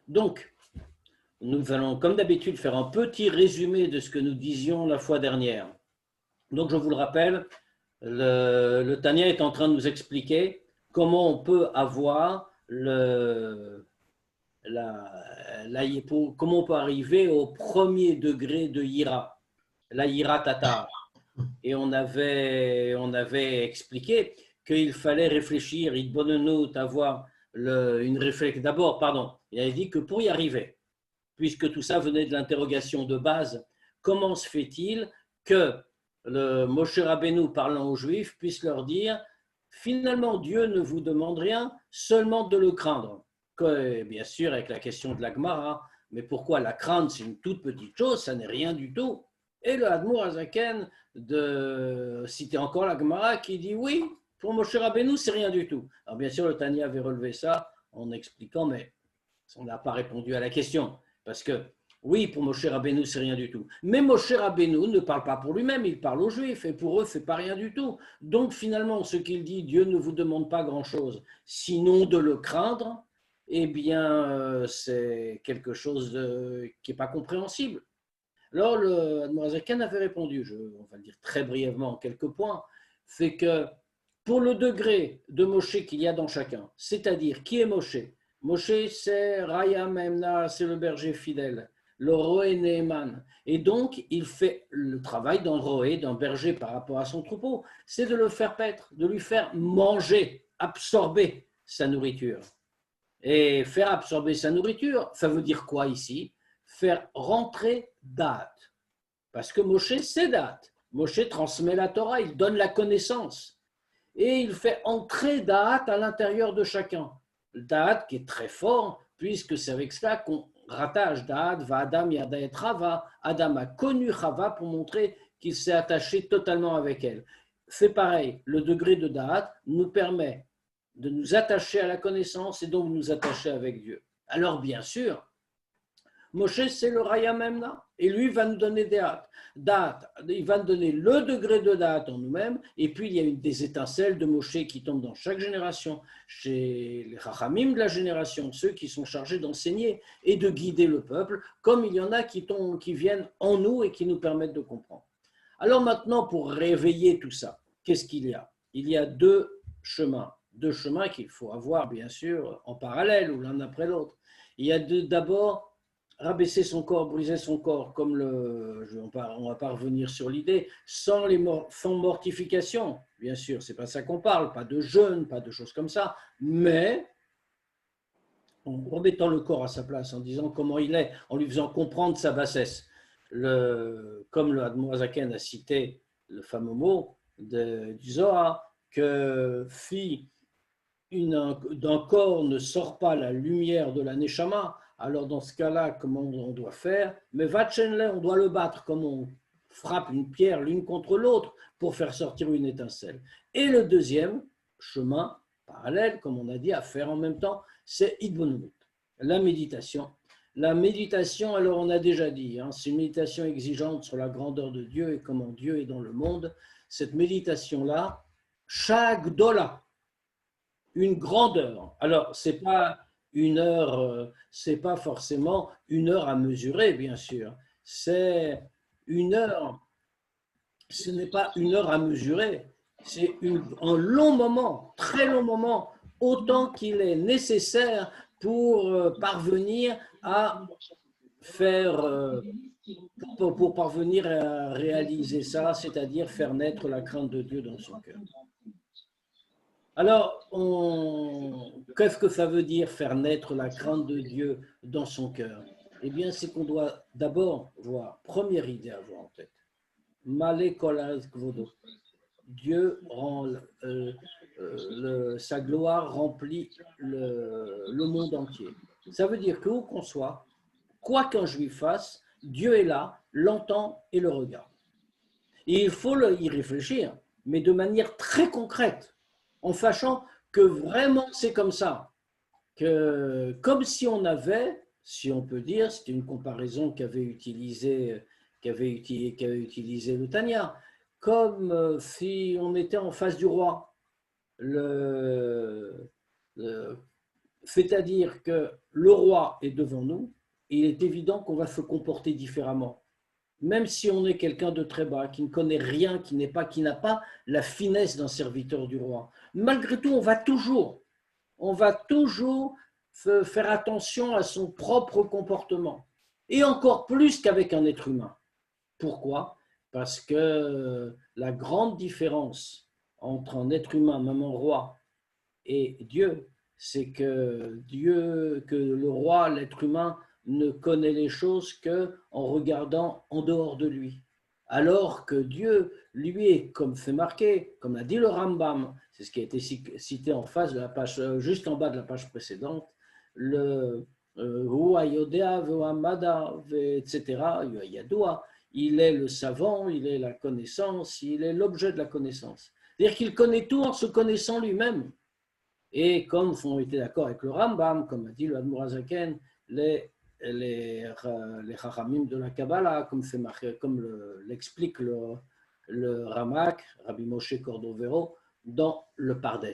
Donc, nous allons, comme d'habitude, faire un petit résumé de ce que nous disions la fois dernière. Donc, je vous le rappelle, le Tanya est en train de nous expliquer comment on peut avoir comment on peut arriver au premier degré de Yira, la Yira Tata. Et on avait expliqué qu'il fallait réfléchir, avoir une réflexion. D'abord, pardon, il avait dit que pour y arriver, puisque tout ça venait de l'interrogation de base, comment se fait-il que le Moshe Rabbeinu parlant aux Juifs puisse leur dire finalement Dieu ne vous demande rien, seulement de le craindre. Que, bien sûr, avec la question de la Gemara, mais pourquoi la crainte, c'est une toute petite chose, ça n'est rien du tout. Et le Admour Azaken de citer encore la Gemara qui dit oui, pour Moshe Rabbeinu, c'est rien du tout. Alors bien sûr, le Tanya avait relevé ça en expliquant, mais on n'a pas répondu à la question. Parce que, oui, pour Moshe Rabbeinu, c'est rien du tout. Mais Moshe Rabbeinu ne parle pas pour lui-même, il parle aux Juifs, et pour eux, c'est pas rien du tout. Donc, finalement, ce qu'il dit, Dieu ne vous demande pas grand-chose, sinon de le craindre, eh bien, c'est quelque chose qui n'est pas compréhensible. Alors, le Admorazakan avait répondu, on va le dire très brièvement en quelques points, c'est que pour le degré de Moshe qu'il y a dans chacun, c'est-à-dire qui est Moshe? Moshe, c'est Raya Memna, c'est le berger fidèle, le Roé Neeman. Et donc, il fait le travail d'un Roé, d'un berger par rapport à son troupeau, c'est de le faire paître, de lui faire manger, absorber sa nourriture. Et faire absorber sa nourriture, ça veut dire quoi ici? Faire rentrer date. Parce que Moshe, c'est date. Moshe transmet la Torah, il donne la connaissance. Et il fait entrer date à l'intérieur de chacun. Date qui est très fort, puisque c'est avec cela qu'on rattache date, va Adam Yada et Rava. Adam a connu Rava pour montrer qu'il s'est attaché totalement avec elle. C'est pareil, le degré de date nous permet de nous attacher à la connaissance et donc nous attacher avec Dieu. Alors bien sûr, Moshe, c'est le Raya Memna. Et lui va nous donner des dates. Il va nous donner le degré de date en nous-mêmes. Et puis, il y a des étincelles de Moshe qui tombent dans chaque génération, chez les Chachamim de la génération, ceux qui sont chargés d'enseigner et de guider le peuple, comme il y en a qui viennent en nous et qui nous permettent de comprendre. Alors maintenant, pour réveiller tout ça, qu'est-ce qu'il y a? Il y a deux chemins qu'il faut avoir, bien sûr, en parallèle ou l'un après l'autre. Il y a d'abord rabaisser son corps, briser son corps, comme on va pas revenir sur l'idée, sans mortification, bien sûr, c'est pas ça qu'on parle, pas de jeûne, pas de choses comme ça, mais en remettant le corps à sa place, en disant comment il est, en lui faisant comprendre sa bassesse. Comme le Admoazaken a cité le fameux mot du Zohar, que si d'un corps ne sort pas la lumière de la Neshama, alors dans ce cas-là, comment on doit faire? Mais Vatchenle, on doit le battre, comme on frappe une pierre l'une contre l'autre pour faire sortir une étincelle. Et le deuxième chemin, parallèle, comme on a dit, à faire en même temps, c'est Idbonut, la méditation. La méditation, alors on a déjà dit, c'est une méditation exigeante sur la grandeur de Dieu et comment Dieu est dans le monde. Cette méditation-là, chaque dola, une grandeur. Alors, c'est pas une heure, c'est pas forcément une heure à mesurer, bien sûr. C'est une heure, ce n'est pas une heure à mesurer, c'est un long moment, très long moment, autant qu'il est nécessaire pour parvenir à faire, pour parvenir à réaliser ça, c'est-à-dire faire naître la crainte de Dieu dans son cœur. Alors, qu'est-ce que ça veut dire faire naître la crainte de Dieu dans son cœur? Eh bien, c'est qu'on doit d'abord voir, première idée à avoir en tête, Malé Kolaz Kvodo. Dieu rend sa gloire remplit le monde entier. Ça veut dire que où qu'on soit, quoi qu'un juif fasse, Dieu est là, l'entend et le regarde. Et il faut y réfléchir, mais de manière très concrète, en sachant que vraiment c'est comme ça, que comme si on avait, si on peut dire, c'était une comparaison qu'avait utilisé le Tanya, comme si on était en face du roi. Le, C'est-à-dire que le roi est devant nous, et il est évident qu'on va se comporter différemment. Même si on est quelqu'un de très bas, qui ne connaît rien, qui n'a pas la finesse d'un serviteur du roi. Malgré tout, on va toujours faire attention à son propre comportement. Et encore plus qu'avec un être humain. Pourquoi? Parce que la grande différence entre un être humain, même un roi, et Dieu, c'est que le roi, l'être humain, ne connaît les choses qu'en regardant en dehors de lui. Alors que Dieu, lui, est, comme fait marquer, comme l'a dit le Rambam, c'est ce qui a été cité en face de la page, juste en bas de la page précédente, le Hua Yodea, Ve'amada, etc., Yadoua, il est le savant, il est la connaissance, il est l'objet de la connaissance. C'est-à-dire qu'il connaît tout en se connaissant lui-même. Et comme on était d'accord avec le Rambam, comme a dit le Admor HaZaken, les Chachamim de la Kabbalah, comme l'explique le Ramak, Rabbi Moshe Cordovero, dans le Pardes.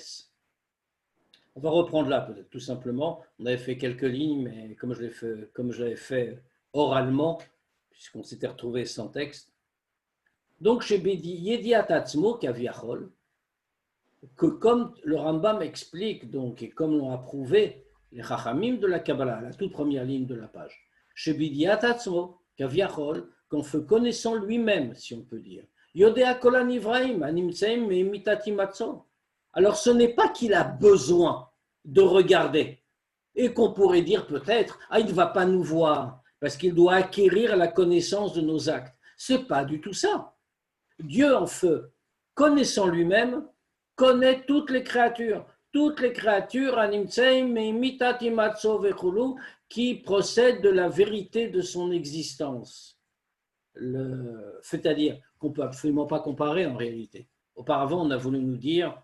On va reprendre là, peut-être, tout simplement. On avait fait quelques lignes, mais comme je l'avais fait oralement, puisqu'on s'était retrouvé sans texte. Donc, chez Yediat Atzmo, Kaviachol, que comme le Rambam explique, donc, et comme l'ont approuvé les Chachamim de la Kabbalah, la toute première ligne de la page, chez Bidiat Atzmo, Kaviachol, qu'en se connaissant lui-même, si on peut dire, Yodea Kolan Ivraim, Animtseim et Mitati Matzo. Alors ce n'est pas qu'il a besoin de regarder, et qu'on pourrait dire peut-être, ah, il ne va pas nous voir, parce qu'il doit acquérir la connaissance de nos actes. Ce n'est pas du tout ça. Dieu en feu, connaissant lui-même, connaît toutes les créatures qui procèdent de la vérité de son existence. C'est-à-dire qu'on ne peut absolument pas comparer en réalité. Auparavant, on a voulu nous dire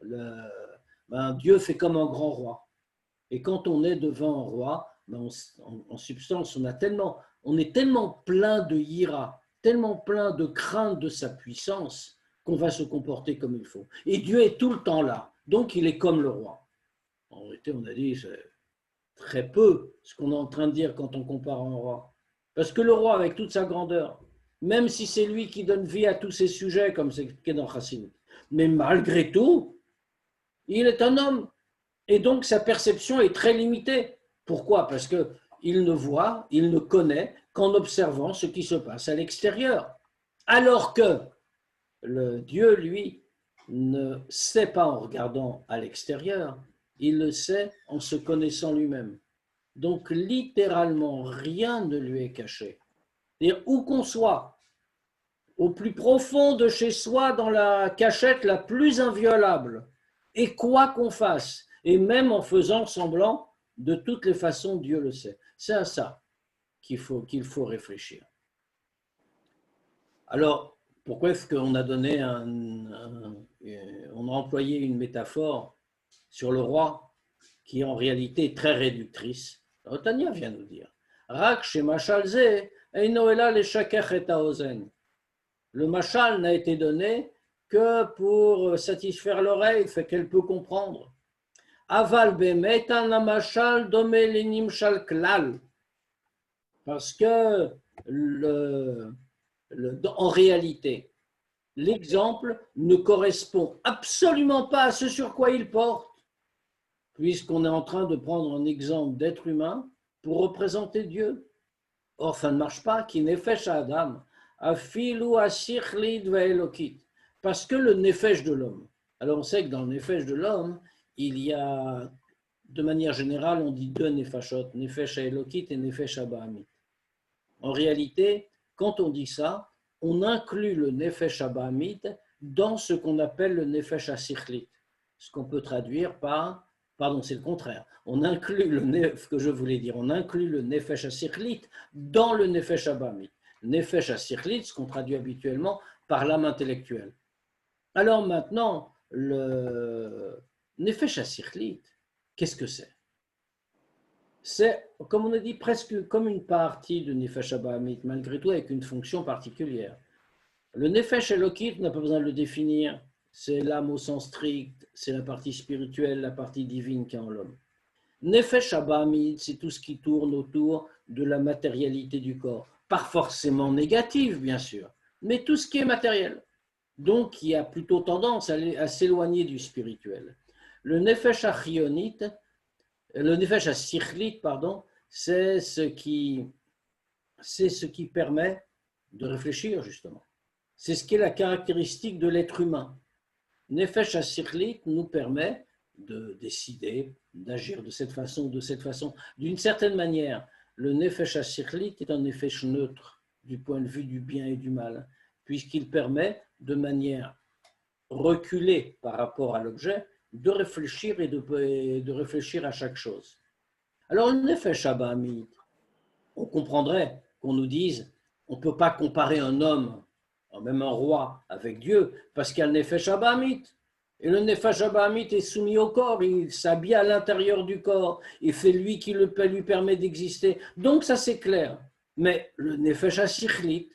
Dieu fait comme un grand roi. Et quand on est devant un roi, en substance, on est tellement plein de hira, tellement plein de crainte de sa puissance, qu'on va se comporter comme il faut. Et Dieu est tout le temps là, donc il est comme le roi. En réalité, on a dit, c'est très peu ce qu'on est en train de dire quand on compare un roi. Parce que le roi, avec toute sa grandeur, même si c'est lui qui donne vie à tous ces sujets, comme c'est écrit dans Chassidut, mais malgré tout, il est un homme. Et donc, sa perception est très limitée. Pourquoi? Parce qu'il ne voit, il ne connaît qu'en observant ce qui se passe à l'extérieur. Alors que le Dieu, lui, ne sait pas en regardant à l'extérieur, il le sait en se connaissant lui-même. Donc, littéralement, rien ne lui est caché. C'est-à-dire, où qu'on soit, au plus profond de chez soi, dans la cachette la plus inviolable, et quoi qu'on fasse, et même en faisant semblant, de toutes les façons, Dieu le sait. C'est à ça qu'il faut réfléchir. Alors, pourquoi est-ce qu'on a donné on a employé une métaphore sur le roi qui en réalité est très réductrice? Tania vient nous dire Rak chez Machalze, Einoela le Shakech et Taozen. Le machal n'a été donné que pour satisfaire l'oreille, fait qu'elle peut comprendre. Aval bemetan la machal domé l'inimshal klal. Parce que en réalité, l'exemple ne correspond absolument pas à ce sur quoi il porte, puisqu'on est en train de prendre un exemple d'être humain pour représenter Dieu. Or, ça ne marche pas, qui nefesh Adam, afilu asichlid ve'elokit, parce que le nefesh de l'homme. Alors, on sait que dans le nefesh de l'homme, il y a, de manière générale, on dit deux nefashot, nefesh elokit et nefesh abahamit. En réalité, quand on dit ça, on inclut le nefesh abahamit dans ce qu'on appelle le nefesh asichlit, ce qu'on peut traduire par, pardon, c'est le contraire, on inclut ce que je voulais dire, on inclut le nefesh asichlit dans le nefesh abahamit. Nefesh asichlit, ce qu'on traduit habituellement par l'âme intellectuelle. Alors maintenant, le nefesh asichlit, qu'est-ce que c'est? C'est, comme on a dit, presque comme une partie de Nefesh Abahamit, malgré tout avec une fonction particulière. Le Nefesh Elokit, on n'a pas besoin de le définir, c'est l'âme au sens strict, c'est la partie spirituelle, la partie divine qu'il y a en l'homme. Nefesh Abahamit, c'est tout ce qui tourne autour de la matérialité du corps. Pas forcément négative, bien sûr, mais tout ce qui est matériel. Donc, qui a plutôt tendance à s'éloigner du spirituel. Le Nefesh Achionit, le Nefesh Asichlit, pardon, c'est ce qui permet de réfléchir, justement. C'est ce qui est la caractéristique de l'être humain. Nefesh Asichlit nous permet de décider, d'agir de cette façon, de cette façon. D'une certaine manière, le Nefesh Asichlit est un Nefesh neutre du point de vue du bien et du mal, puisqu'il permet de manière reculée par rapport à l'objet, de réfléchir et de réfléchir à chaque chose. Alors, le Nefesh Abahamit, on comprendrait qu'on nous dise, on ne peut pas comparer un homme, même un roi, avec Dieu, parce qu'il y a le Nefesh Abahamit. Et le Nefesh Abahamit est soumis au corps, il s'habille à l'intérieur du corps, et fait lui qui lui permet d'exister. Donc ça c'est clair. Mais le Nefesh Asichlit,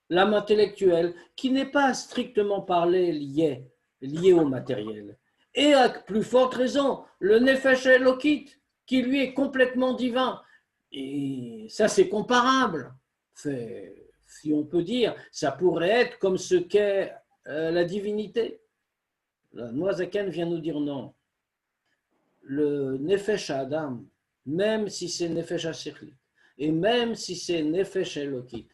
l'âme intellectuelle, qui n'est pas strictement parlé lié au matériel. Et à plus forte raison, le Nefesh Elokit, qui lui est complètement divin. Et ça, c'est comparable. Si on peut dire, ça pourrait être comme ce qu'est la divinité. La Noazaken vient nous dire non. Le Nefesh Adam, même si c'est Nefesh Asichlit, et même si c'est Nefesh Elokit,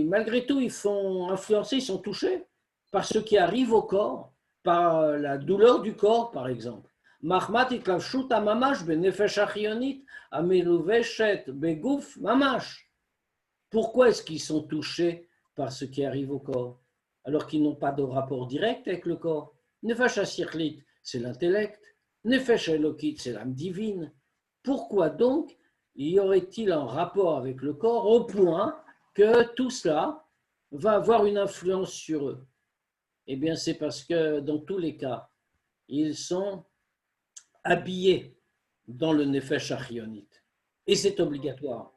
malgré tout, ils sont influencés, ils sont touchés par ce qui arrive au corps, par la douleur du corps, par exemple. Pourquoi est-ce qu'ils sont touchés par ce qui arrive au corps, alors qu'ils n'ont pas de rapport direct avec le corps? Nefesh Asichlit, c'est l'intellect. Nefesh Elokit, c'est l'âme divine. Pourquoi donc y aurait-il un rapport avec le corps au point que tout cela va avoir une influence sur eux? Eh bien, c'est parce que dans tous les cas, ils sont habillés dans le Nefesh Achionit. Et c'est obligatoire.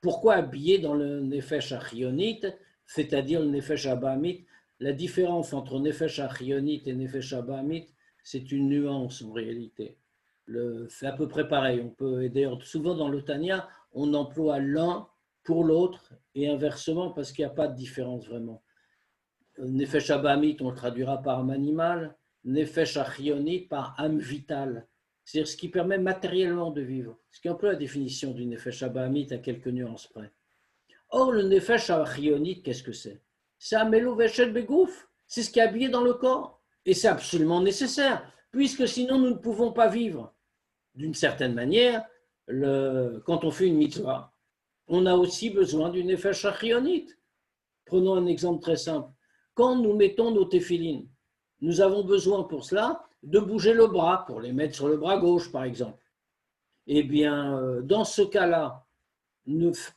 Pourquoi habillés dans le Nefesh Achionit, c'est-à-dire le Nefesh Abahamit? La différence entre Nefesh Achionit et Nefesh Abahamit, c'est une nuance en réalité. C'est à peu près pareil. On peut, et d'ailleurs, souvent dans le Tanya, on emploie l'un pour l'autre et inversement parce qu'il n'y a pas de différence vraiment. Nefesh Abahamit, on le traduira par âme animale, Nefesh Achionit par âme vitale, c'est-à-dire ce qui permet matériellement de vivre. Ce qui est un peu la définition du Nefesh Abahamit à quelques nuances près. Or, le Nefesh Achionit, qu'est-ce que c'est? C'est Amelo Veshel Begouf, c'est ce qui est habillé dans le corps. Et c'est absolument nécessaire, puisque sinon nous ne pouvons pas vivre. D'une certaine manière, quand on fait une mitzvah, on a aussi besoin du Nefesh Achionit. Prenons un exemple très simple. Quand nous mettons nos téphilines, nous avons besoin pour cela de bouger le bras, pour les mettre sur le bras gauche par exemple. Eh bien, dans ce cas-là,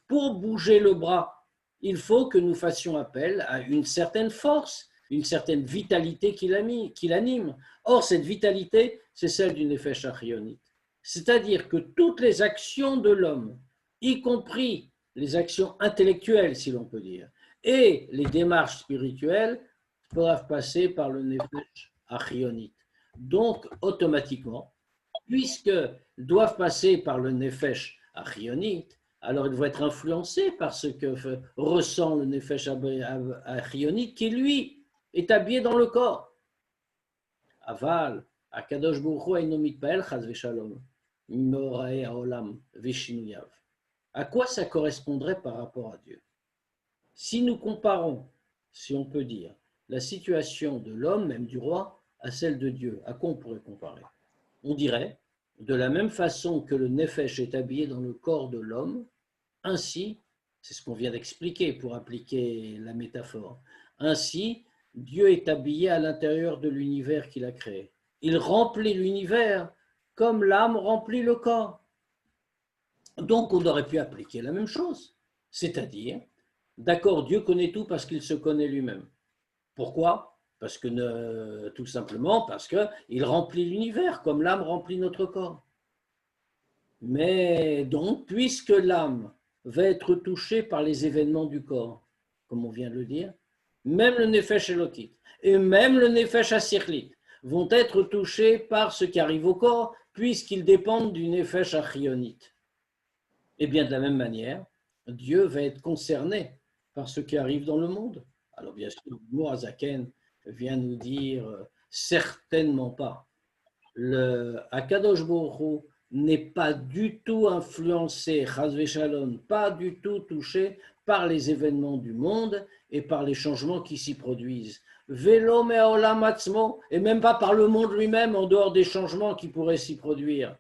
pour bouger le bras, il faut que nous fassions appel à une certaine force, une certaine vitalité qui l'anime. Or, cette vitalité, c'est celle du Nefesh Achionit. C'est-à-dire que toutes les actions de l'homme, y compris les actions intellectuelles, si l'on peut dire, et les démarches spirituelles, doivent passer par le Nefesh Achionit. Donc, automatiquement, puisqu'ils doivent passer par le Nefesh Achionit, alors ils doivent être influencés par ce que ressent le Nefesh Achionit, qui lui est habillé dans le corps. Aval, Akadosh Baruch Hu eino mitpael chas v'shalom, mimorae haolam v'shinuyav. À quoi ça correspondrait par rapport à Dieu? Si nous comparons, si on peut dire, la situation de l'homme, même du roi, à celle de Dieu, à quoi on pourrait comparer? On dirait, de la même façon que le Nefesh est habillé dans le corps de l'homme, ainsi, c'est ce qu'on vient d'expliquer pour appliquer la métaphore, ainsi, Dieu est habillé à l'intérieur de l'univers qu'il a créé. Il remplit l'univers comme l'âme remplit le corps. Donc, on aurait pu appliquer la même chose, c'est-à-dire, d'accord, Dieu connaît tout parce qu'il se connaît lui-même. Pourquoi? Parce que, tout simplement parce qu'il remplit l'univers comme l'âme remplit notre corps. Mais donc, puisque l'âme va être touchée par les événements du corps, comme on vient de le dire, même le Nefesh Elokit, et même le Nefesh Asirlit, vont être touchés par ce qui arrive au corps, puisqu'ils dépendent du Nefesh Achionite. Et bien de la même manière, Dieu va être concerné par ce qui arrive dans le monde. Alors bien sûr, Moazaken vient nous dire certainement pas. Le Akadosh Baruch Hu n'est pas du tout influencé, Chazve Shalom, pas du tout touché par les événements du monde et par les changements qui s'y produisent. Velo me'olam atzmo, et même pas par le monde lui-même en dehors des changements qui pourraient s'y produire.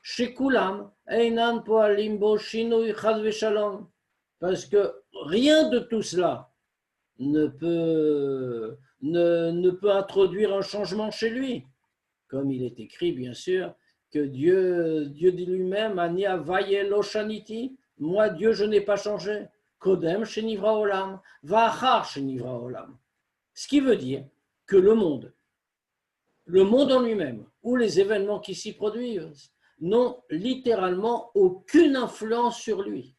Shekulam einan poalim bo shinui Chazve Shalom, parce que rien de tout cela ne peut introduire un changement chez lui. Comme il est écrit, bien sûr, que Dieu dit lui-même, Ania vayelo shaniti, moi Dieu je n'ai pas changé. Kodem shenivra olam, va'achar shenivra olam. Ce qui veut dire que le monde en lui-même, ou les événements qui s'y produisent, n'ont littéralement aucune influence sur lui.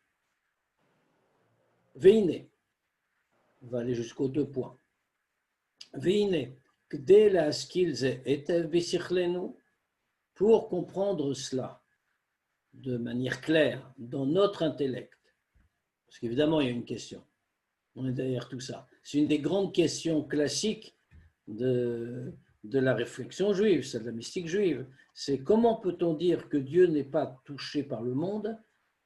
Veine, on va aller jusqu'aux 2 points. Veine, k'dei la'askil ze etev b'sichlenu, pour comprendre cela de manière claire dans notre intellect, parce qu'évidemment il y a une question, on est derrière tout ça. C'est une des grandes questions classiques de la réflexion juive, c'est de la mystique juive. C'est comment peut-on dire que Dieu n'est pas touché par le monde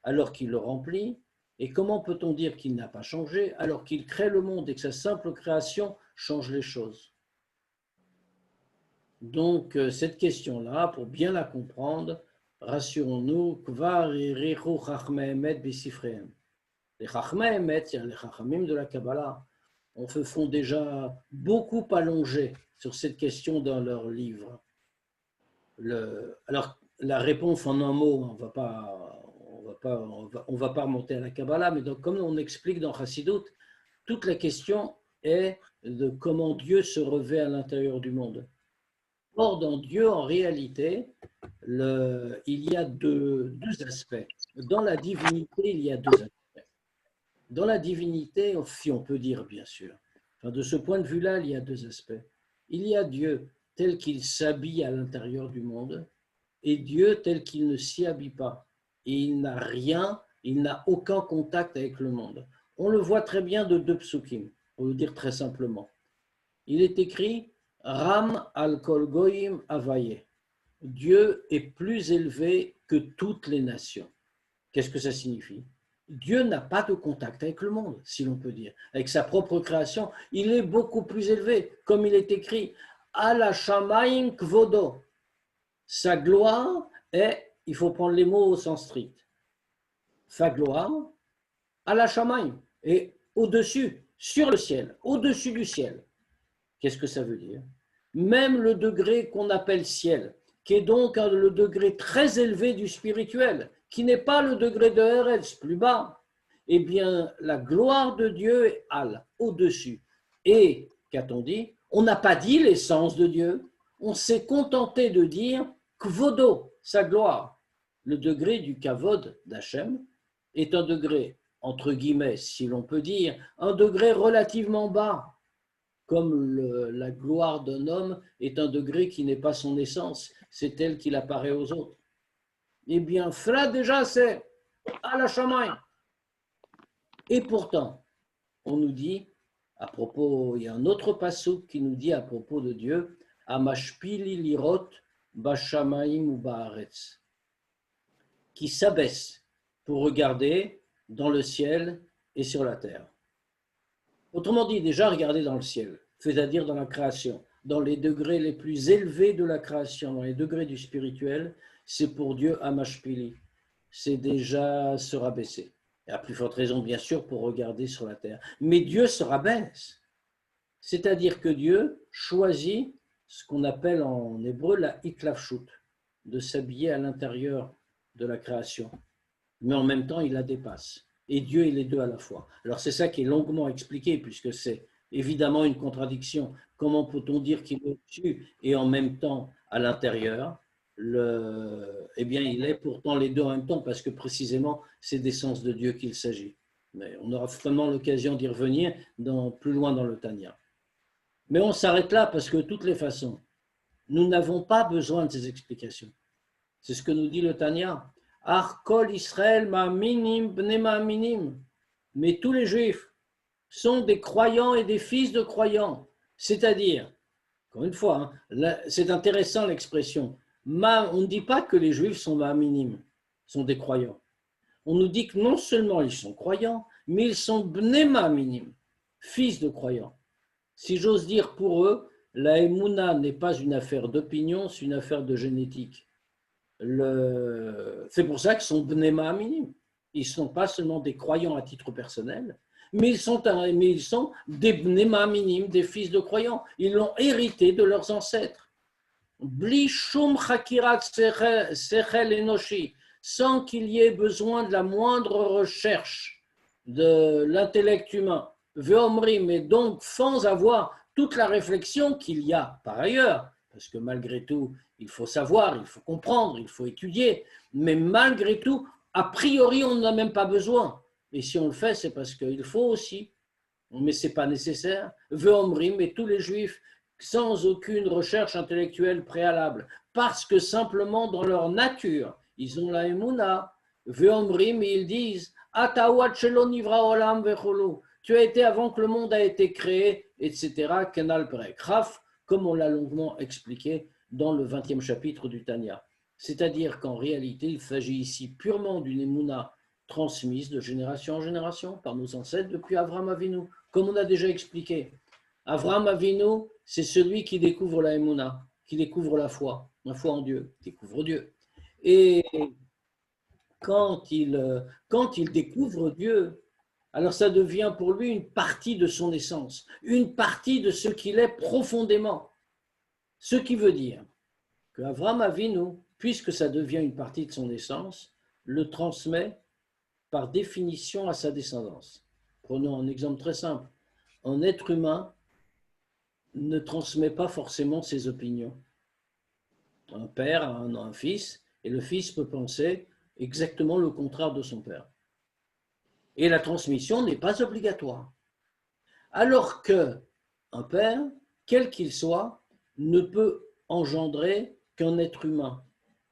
alors qu'il le remplit, et comment peut-on dire qu'il n'a pas changé alors qu'il crée le monde et que sa simple création change les choses. Donc, cette question-là, pour bien la comprendre, rassurons-nous, Kvar irichu chachmei emet b'sifrehem. Les chachmei emet, c'est-à-dire les chachamim de la Kabbalah, font déjà beaucoup allonger sur cette question dans leurs livres. Alors, la réponse en un mot, on va pas remonter à la Kabbalah, mais donc, comme on explique dans Chassidut, toute la question est de comment Dieu se revêt à l'intérieur du monde. Or, dans Dieu, en réalité, il y a deux aspects. Dans la divinité, il y a 2 aspects. Dans la divinité, si on peut dire bien sûr, enfin, de ce point de vue-là, il y a 2 aspects. Il y a Dieu tel qu'il s'habille à l'intérieur du monde et Dieu tel qu'il ne s'y habille pas. Et il n'a aucun contact avec le monde. On le voit très bien de 2 psukim, pour le dire très simplement. Il est écrit Ram al kol goyim avaye. Dieu est plus élevé que toutes les nations. Qu'est-ce que ça signifie? Dieu n'a pas de contact avec le monde, si l'on peut dire. Avec sa propre création, il est beaucoup plus élevé. Comme il est écrit, Ala shamayim kvodo. Sa gloire est, il faut prendre les mots au sens strict. Sa gloire, Ala shamayim, est au-dessus, sur le ciel, au-dessus du ciel. Qu'est-ce que ça veut dire? Même le degré qu'on appelle ciel, qui est donc le degré très élevé du spirituel, qui n'est pas le degré de Eretz, plus bas, eh bien, la gloire de Dieu est au-dessus. Et, qu'a-t-on dit? On n'a pas dit l'essence de Dieu, on s'est contenté de dire Kvodo, sa gloire. Le degré du Kavod d'Hachem est un degré, entre guillemets, si l'on peut dire, un degré relativement bas, comme la gloire d'un homme est un degré qui n'est pas son essence, c'est tel qu'il apparaît aux autres. Eh bien, cela déjà, c'est à la chamaï. Et pourtant, on nous dit, à propos, il y a un autre passouk qui nous dit à propos de Dieu, Amashpili lirot bashamaim ou baaretz, qui s'abaisse pour regarder dans le ciel et sur la terre. Autrement dit, déjà regarder dans le ciel, c'est-à-dire dans la création, dans les degrés les plus élevés de la création, dans les degrés du spirituel, c'est pour Dieu Amashpili. C'est déjà se rabaisser. Et à plus forte raison, bien sûr, pour regarder sur la terre. Mais Dieu se rabaisse. C'est-à-dire que Dieu choisit ce qu'on appelle en hébreu la hitlafshut, de s'habiller à l'intérieur de la création. Mais en même temps, il la dépasse. Et Dieu est les 2 à la fois. Alors c'est ça qui est longuement expliqué, puisque c'est évidemment une contradiction. Comment peut-on dire qu'il est au-dessus et en même temps à l'intérieur? Eh bien, il est pourtant les 2 en même temps, parce que précisément, c'est d'essence de Dieu qu'il s'agit. Mais on aura vraiment l'occasion d'y revenir plus loin dans le Tanya. Mais on s'arrête là parce que de toutes les façons, nous n'avons pas besoin de ces explications. C'est ce que nous dit le Tanya. Ar kol Israël ma'aminim bnei ma'aminim. Mais tous les Juifs sont des croyants et des fils de croyants. C'est-à-dire, encore une fois, hein, c'est intéressant l'expression. On ne dit pas que les Juifs sont ma'aminim, sont des croyants. On nous dit que non seulement ils sont croyants, mais ils sont bnei ma'aminim, fils de croyants. Si j'ose dire pour eux, la Emouna n'est pas une affaire d'opinion, c'est une affaire de génétique. C'est pour ça qu'ils sont bnei ma'aminim. Ils ne sont pas seulement des croyants à titre personnel, mais ils sont des bnei ma'aminim, des fils de croyants. Ils l'ont hérité de leurs ancêtres. Bli shum chakirat sechel enoshi, sans qu'il y ait besoin de la moindre recherche de l'intellect humain. Veomrim, et donc sans avoir toute la réflexion qu'il y a par ailleurs, parce que malgré tout, il faut savoir, il faut comprendre, il faut étudier, mais malgré tout, a priori, on n'en a même pas besoin. Et si on le fait, c'est parce qu'il faut aussi, mais ce n'est pas nécessaire. Veomrim, et tous les juifs, sans aucune recherche intellectuelle préalable, parce que simplement dans leur nature, ils ont la Emouna. Veomrim, et ils disent Atawat shelo nivra olam vecholu. Tu as été avant que le monde a été créé, etc. Kenal Perek Raf, comme on l'a longuement expliqué dans le 20e chapitre du Tanya. C'est-à-dire qu'en réalité, il s'agit ici purement d'une émouna transmise de génération en génération par nos ancêtres depuis Avraham Avinu, comme on a déjà expliqué. Avraham Avinu, c'est celui qui découvre la émouna, qui découvre la foi en Dieu, découvre Dieu. Et quand il découvre Dieu, alors ça devient pour lui une partie de son essence, une partie de ce qu'il est profondément. Ce qui veut dire qu'Avraham Avinu, puisque ça devient une partie de son essence, le transmet par définition à sa descendance. Prenons un exemple très simple. Un être humain ne transmet pas forcément ses opinions. Un père a un fils, et le fils peut penser exactement le contraire de son père. Et la transmission n'est pas obligatoire. Alors qu'un père, quel qu'il soit, ne peut engendrer qu'un être humain.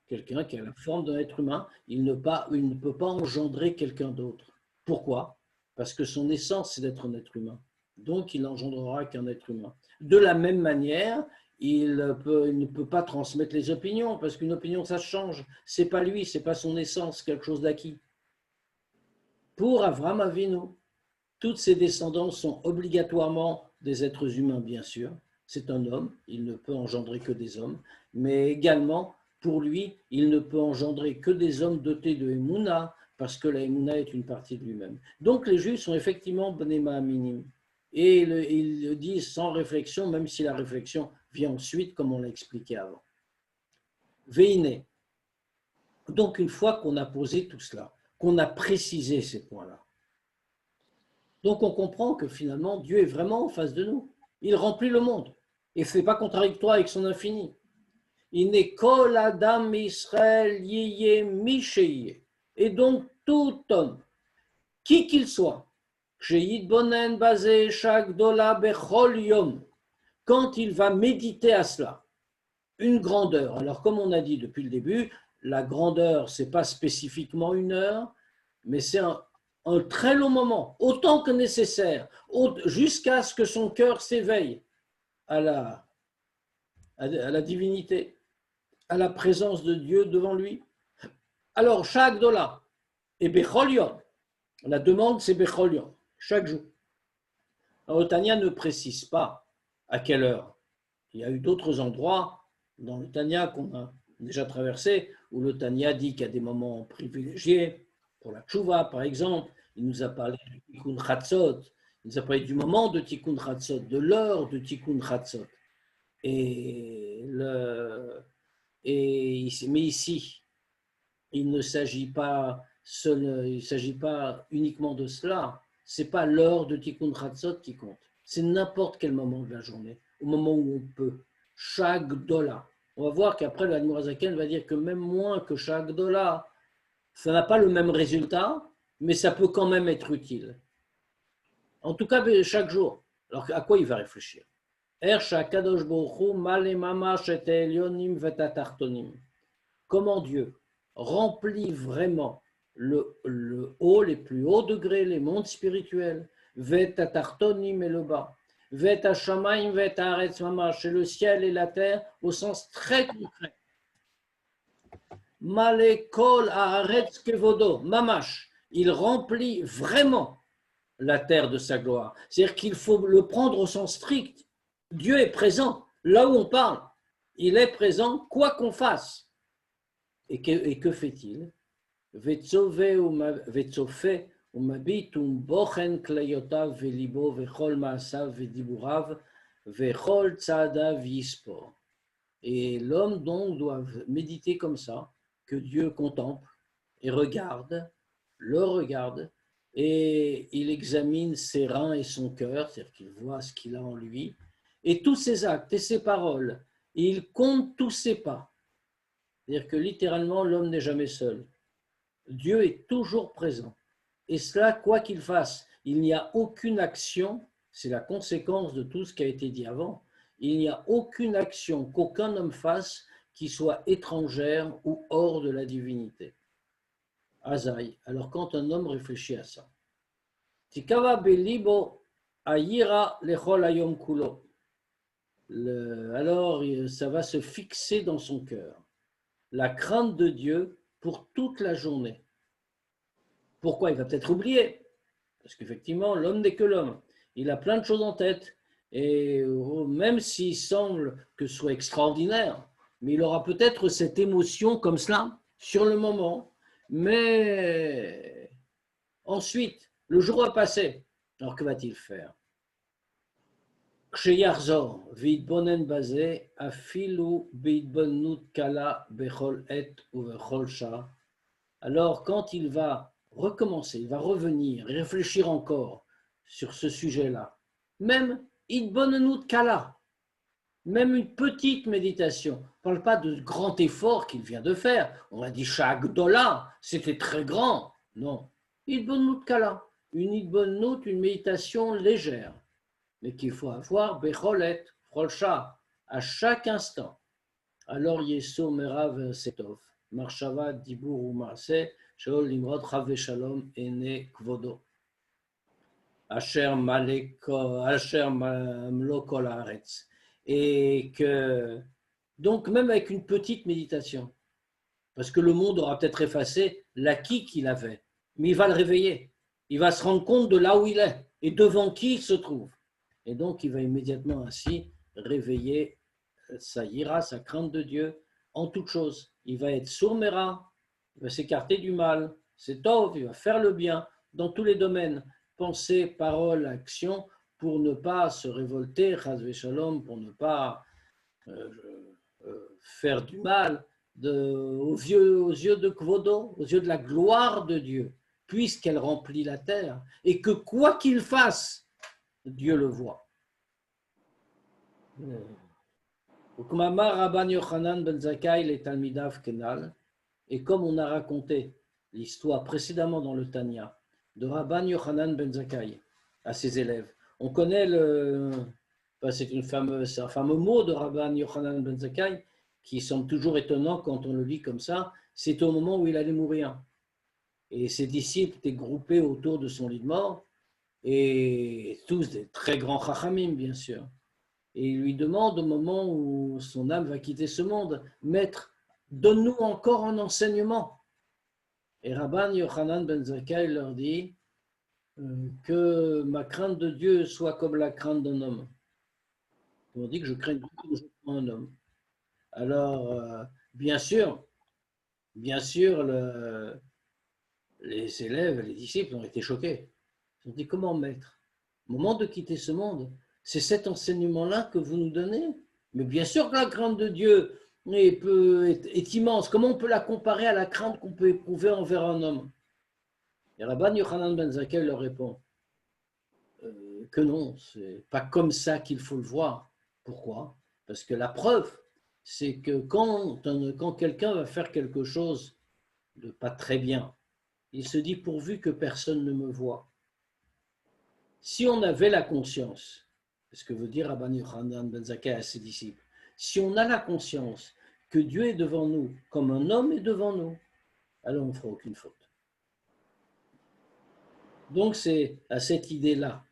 Quelqu'un qui a la forme d'un être humain, il ne peut pas engendrer quelqu'un d'autre. Pourquoi? Parce que son essence, c'est d'être un être humain. Donc, il n'engendrera qu'un être humain. De la même manière, il ne peut pas transmettre les opinions, parce qu'une opinion, ça change. Ce n'est pas lui, ce n'est pas son essence, quelque chose d'acquis. Pour Avraham Avinu, toutes ses descendants sont obligatoirement des êtres humains, bien sûr. C'est un homme, il ne peut engendrer que des hommes, mais également, pour lui, il ne peut engendrer que des hommes dotés de Emouna, parce que la Emouna est une partie de lui-même. Donc les Juifs sont effectivement bnei ma'aminim. Et ils le disent sans réflexion, même si la réflexion vient ensuite, comme on l'a expliqué avant. Veine. Donc une fois qu'on a posé tout cela, qu'on a précisé ces points-là, donc on comprend que finalement Dieu est vraiment en face de nous. Il remplit le monde et ce n'est pas contradictoire avec son infini. Il n'est kol adam Israël yiye misheye. Et donc tout homme, qui qu'il soit, sheyitbonen basé shak dola bechol yom, quand il va méditer à cela, une grandeur. Alors comme on a dit depuis le début, la grandeur, ce n'est pas spécifiquement une heure, mais c'est un très long moment, autant que nécessaire, jusqu'à ce que son cœur s'éveille à la divinité, à la présence de Dieu devant lui. Alors, chaque dollar, et Bechol Yom, la demande c'est Bechol Yom, chaque jour. Alors, Tanya ne précise pas à quelle heure. Il y a eu d'autres endroits dans le Tanya qu'on a déjà traversé, où le Tanya dit qu'il y a des moments privilégiés, pour la Tchouva par exemple. Il nous a parlé du Tikkun Chatzot, il nous a parlé du moment de Tikkun Chatzot, de l'heure de Tikkun Chatzot. Mais ici, il ne s'agit pas uniquement de cela. Ce n'est pas l'heure de Tikkun Chatzot qui compte. C'est n'importe quel moment de la journée, au moment où on peut. Chaque dollar. On va voir qu'après, l'Admorazaken va dire que même moins que chaque dollar, ça n'a pas le même résultat, mais ça peut quand même être utile. En tout cas, chaque jour. Alors, à quoi il va réfléchir? Comment Dieu remplit vraiment le haut, les plus hauts degrés, les mondes spirituels, vetatartonim et le bas, vetashamaim vetaretz mamash, c'est le ciel et la terre au sens très concret. Malekol haaretz kevodo, mamash, il remplit vraiment la terre de sa gloire. C'est-à-dire qu'il faut le prendre au sens strict. Dieu est présent là où on parle. Il est présent quoi qu'on fasse. Et que fait-il? Et l'homme donc doit méditer comme ça, que Dieu contemple et regarde, le regarde, et il examine ses reins et son cœur, c'est-à-dire qu'il voit ce qu'il a en lui, et tous ses actes et ses paroles, et il compte tous ses pas. C'est-à-dire que littéralement, l'homme n'est jamais seul. Dieu est toujours présent. Et cela, quoi qu'il fasse, il n'y a aucune action, c'est la conséquence de tout ce qui a été dit avant, il n'y a aucune action qu'aucun homme fasse qui soit étrangère ou hors de la divinité. Azaï. Alors quand un homme réfléchit à ça, Tikava belibo ayira lechol ayom kulo. Alors ça va se fixer dans son cœur. La crainte de Dieu pour toute la journée. Pourquoi? Il va peut-être oublier. Parce qu'effectivement, l'homme n'est que l'homme. Il a plein de choses en tête. Et même s'il semble que ce soit extraordinaire, mais il aura peut-être cette émotion comme cela sur le moment. Mais ensuite, le jour va passer. Alors que va-t-il faire? Ksheyarzor, vidbonen bazé, afilu bidbonut kala bechol et ou bechol sha. Alors, quand il va recommencer, il va revenir et réfléchir encore sur ce sujet-là, même idbonenut kala, même une petite méditation. On ne parle pas de grand effort qu'il vient de faire. On a dit chaque dollar, c'était très grand. Non. Idbonut kala, une idbonut, une méditation légère, mais qu'il faut avoir becholet, frolcha, à chaque instant. Alors Yeso Merav Setov, Marshava Dibur ou Marse, Shaol Limrod Chave Shalom Ene Kvodo. Asher Mlokol Haaretz. Et que, donc, même avec une petite méditation, parce que le monde aura peut-être effacé l'acquis qu'il avait, mais il va le réveiller. Il va se rendre compte de là où il est et devant qui il se trouve. Et donc, il va immédiatement ainsi réveiller sa ira, sa crainte de Dieu en toute chose. Il va être sourmera, il va s'écarter du mal, c'est tov, il va faire le bien dans tous les domaines, pensée, parole, action, pour ne pas se révolter, chas v'shalom, pour ne pas faire du mal aux yeux de Kvodo, aux yeux de la gloire de Dieu, puisqu'elle remplit la terre, et que quoi qu'il fasse, Dieu le voit. Et comme on a raconté l'histoire précédemment dans le Tanya de Rabban Yochanan ben Zakkai à ses élèves, on connaît c'est un fameux mot de Rabban Yochanan ben Zakkai qui semble toujours étonnant quand on le lit comme ça. C'est au moment où il allait mourir. Et ses disciples étaient groupés autour de son lit de mort, et tous des très grands chachamim, bien sûr. Et il lui demande au moment où son âme va quitter ce monde, Maître, donne-nous encore un enseignement. Et Rabban Yochanan ben Zakkai leur dit que ma crainte de Dieu soit comme la crainte d'un homme. On dit que je crains Dieu comme je crains un homme. Alors, bien sûr, les élèves, les disciples ont été choqués. Ils ont dit, comment maître? Au moment de quitter ce monde, c'est cet enseignement-là que vous nous donnez? Mais bien sûr que la crainte de Dieu est immense. Comment on peut la comparer à la crainte qu'on peut éprouver envers un homme? Et Rabban Yochanan ben Zakkai leur répond que non, c'est pas comme ça qu'il faut le voir. Pourquoi? Parce que la preuve, c'est que quand quelqu'un va faire quelque chose de pas très bien, Il se dit pourvu que personne ne me voie. Si on avait la conscience, c'est ce que veut dire Rabban Yochanan ben Zakkai à ses disciples, si on a la conscience que Dieu est devant nous comme un homme est devant nous, alors on ne fera aucune faute. Donc c'est à cette idée-là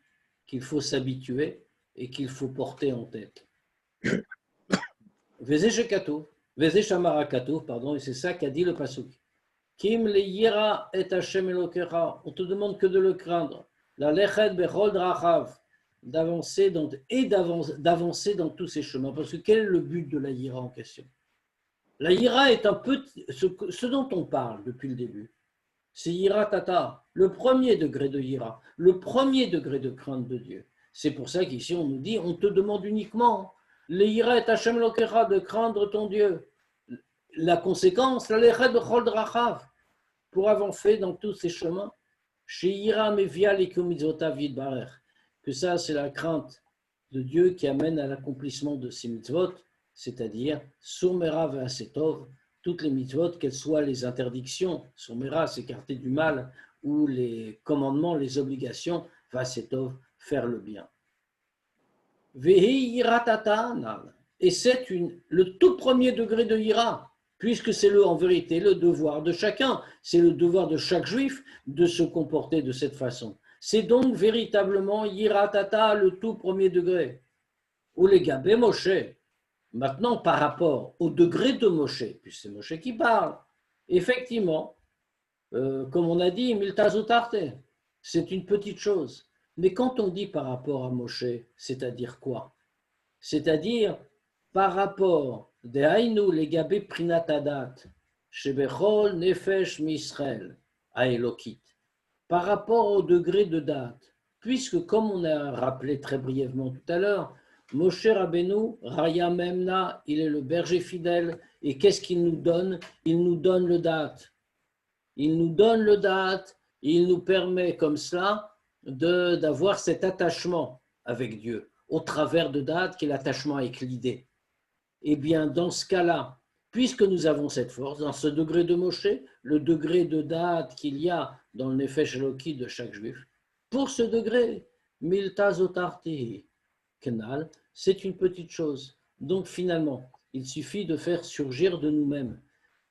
qu'il faut s'habituer et qu'il faut porter en tête. Pardon, et c'est ça qu'a dit le pasuk. Kim le yira et Hashem Elokecha. On te demande que de le craindre. La lechet bechol drachav, d'avancer dans tous ces chemins. Parce que quel est le but de la yira en question? La yira est un peu ce dont on parle depuis le début. C'est yira tata, le premier degré de yira, le premier degré de crainte de Dieu. C'est pour ça qu'ici on nous dit, on te demande uniquement le yira et Hashem Elokecha, de craindre ton Dieu. La conséquence, la lechet bechol drachav, pour avancer dans tous ces chemins, que ça c'est la crainte de Dieu qui amène à l'accomplissement de ces mitzvot, c'est-à-dire Surmera ve'asetov, toutes les mitzvot, qu'elles soient les interdictions, Surmera s'écarter du mal, ou les commandements, les obligations, ve'asetov, faire le bien. Vehi yiratata, et c'est le tout premier degré de Yira, puisque c'est en vérité le devoir de chacun, c'est le devoir de chaque juif de se comporter de cette façon. C'est donc véritablement Yiratata, le tout premier degré. Ou les gabé Moshe. Maintenant, par rapport au degré de Moshe, puisque c'est Moshe qui parle, effectivement, comme on a dit, Miltazotarte, c'est une petite chose. Mais quand on dit par rapport à Moshe, c'est-à-dire quoi? C'est-à-dire par rapport Dehainu legabé prinatadat, shebechol nefesh misrael, à Elokit. Par rapport au degré de date, puisque comme on a rappelé très brièvement tout à l'heure, Moshe Rabbeinu, Raya Memna, il est le berger fidèle, et qu'est-ce qu'il nous donne? Il nous donne le date. Il nous donne le date, il nous permet comme cela d'avoir cet attachement avec Dieu, au travers de date qui est l'attachement avec l'idée. Eh bien, dans ce cas-là, puisque nous avons cette force, dans ce degré de Moshe, le degré de date qu'il y a dans le Nefesh Eloki de chaque juif, pour ce degré, Milta Zotarti Kenal, c'est une petite chose. Donc finalement, il suffit de faire surgir de nous-mêmes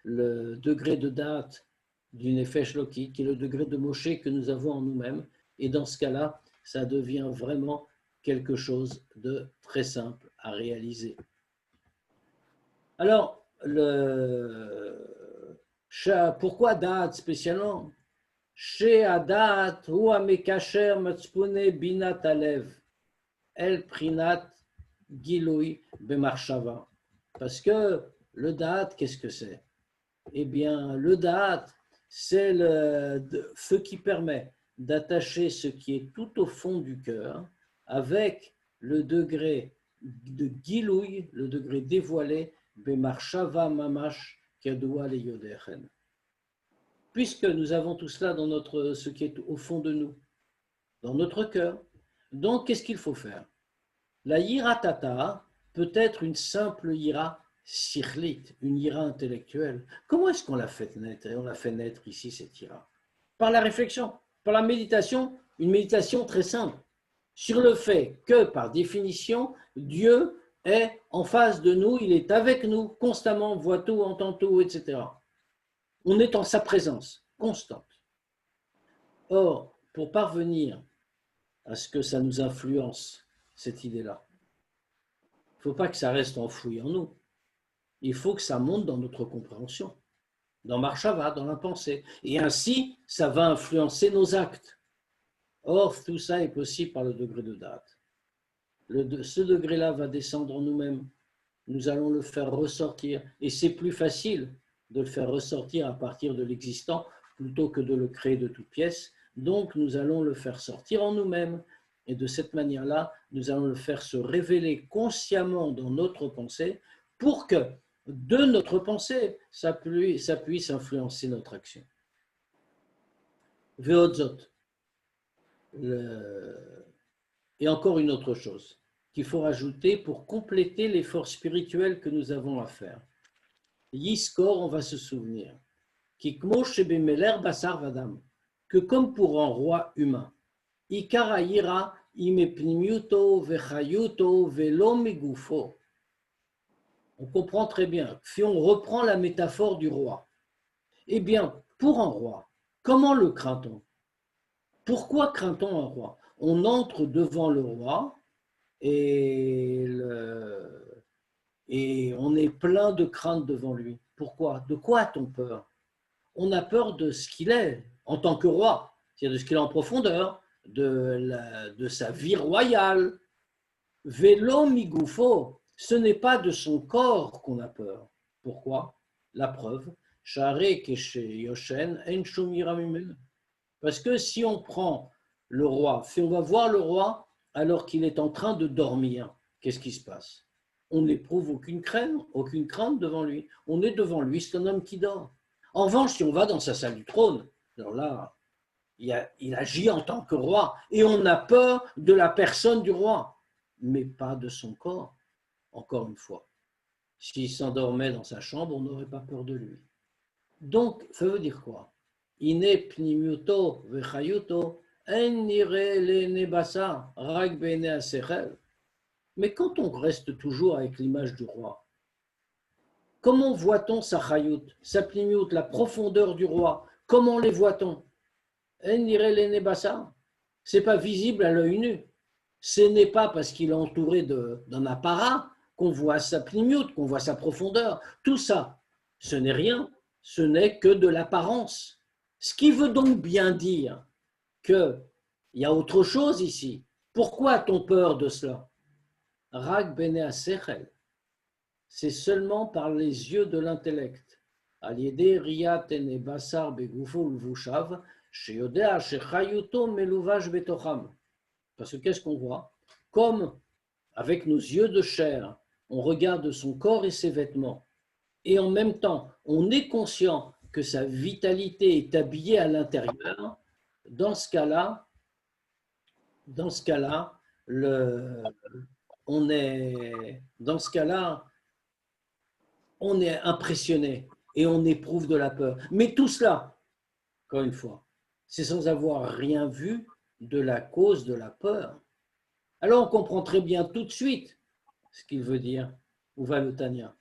le degré de date du Nefesh Eloki, qui est le degré de Moshe que nous avons en nous-mêmes, et dans ce cas-là, ça devient vraiment quelque chose de très simple à réaliser. Alors, pourquoi date spécialement? Chez Adat, ou Amekacher Matspune Binat Alev, El Prinat Giloui Bemarshava. Parce que le date, qu'est-ce que c'est? Eh bien, le date, c'est ce qui permet d'attacher ce qui est tout au fond du cœur avec le degré de Giloui, le degré dévoilé, Bemarshava Mamash Kadoua le Yodechen. Puisque nous avons tout cela dans ce qui est au fond de nous, dans notre cœur, donc qu'est-ce qu'il faut faire? La yira tata peut être une simple yira sirlite, une yira intellectuelle. Comment est-ce qu'on l'a fait naître? Et on l'a fait naître ici, cette yira. Par la réflexion, par la méditation, une méditation très simple, sur le fait que, par définition, Dieu est en face de nous, il est avec nous constamment, voit tout, entend tout, etc. On est en sa présence constante. Or, pour parvenir à ce que ça nous influence, cette idée-là, il ne faut pas que ça reste enfoui en nous. Il faut que ça monte dans notre compréhension, dans Marshava, dans la pensée. Et ainsi, ça va influencer nos actes. Or, tout ça est possible par le degré de date. Ce degré-là va descendre en nous-mêmes. Nous allons le faire ressortir. Et c'est plus facile de le faire ressortir à partir de l'existant plutôt que de le créer de toutes pièces. Donc, nous allons le faire sortir en nous-mêmes. Et de cette manière-là, nous allons le faire se révéler consciemment dans notre pensée pour que de notre pensée, ça puisse influencer notre action. Veodzot. Et encore une autre chose qu'il faut rajouter pour compléter l'effort spirituel que nous avons à faire. Yiskor, on va se souvenir. Ki kmo shebemeler basar vadam, que comme pour un roi humain, ikara ira imepnimiuto vechayuto velo megufo. On comprend très bien. Si on reprend la métaphore du roi, eh bien, pour un roi, comment le craint-on? Pourquoi craint-on un roi? On entre devant le roi et, et on est plein de crainte devant lui. Pourquoi? De quoi a-t-on peur? On a peur de ce qu'il est en tant que roi, c'est-à-dire de ce qu'il est en profondeur, de sa vie royale. Vélo migoufo, ce n'est pas de son corps qu'on a peur. Pourquoi? La preuve, parce que si on prend le roi, si on va voir le roi alors qu'il est en train de dormir, qu'est-ce qui se passe? On n'éprouve aucune crainte devant lui. On est devant lui, c'est un homme qui dort. En revanche, si on va dans sa salle du trône, alors là, il agit en tant que roi et on a peur de la personne du roi, mais pas de son corps. Encore une fois, s'il s'endormait dans sa chambre, on n'aurait pas peur de lui. Donc, ça veut dire quoi? Ine pnimiuto vechayuto en nire le nebasa rag bene asechel. Mais quand on reste toujours avec l'image du roi, comment voit-on sa chayut, sa pnimiut, la profondeur du roi? Comment les voit-on? En nire le nebasa. C'est pas visible à l'œil nu. Ce n'est pas parce qu'il est entouré d'un apparat qu'on voit sa pnimiut, qu'on voit sa profondeur. Tout ça, ce n'est rien. Ce n'est que de l'apparence. Ce qui veut donc bien dire qu'il y a autre chose ici. Pourquoi a-t-on peur de cela? Rag bene asechel, c'est seulement par les yeux de l'intellect. Aliede riyat ene basar begufo lvushav, sheyodea shechayuto meluvash betocham. Parce que qu'est-ce qu'on voit? Comme avec nos yeux de chair, on regarde son corps et ses vêtements, et en même temps, on est conscient que sa vitalité est habillée à l'intérieur, dans ce cas-là, on est impressionné et on éprouve de la peur. Mais tout cela, encore une fois, c'est sans avoir rien vu de la cause de la peur. Alors on comprend très bien tout de suite ce qu'il veut dire, où va le Tania.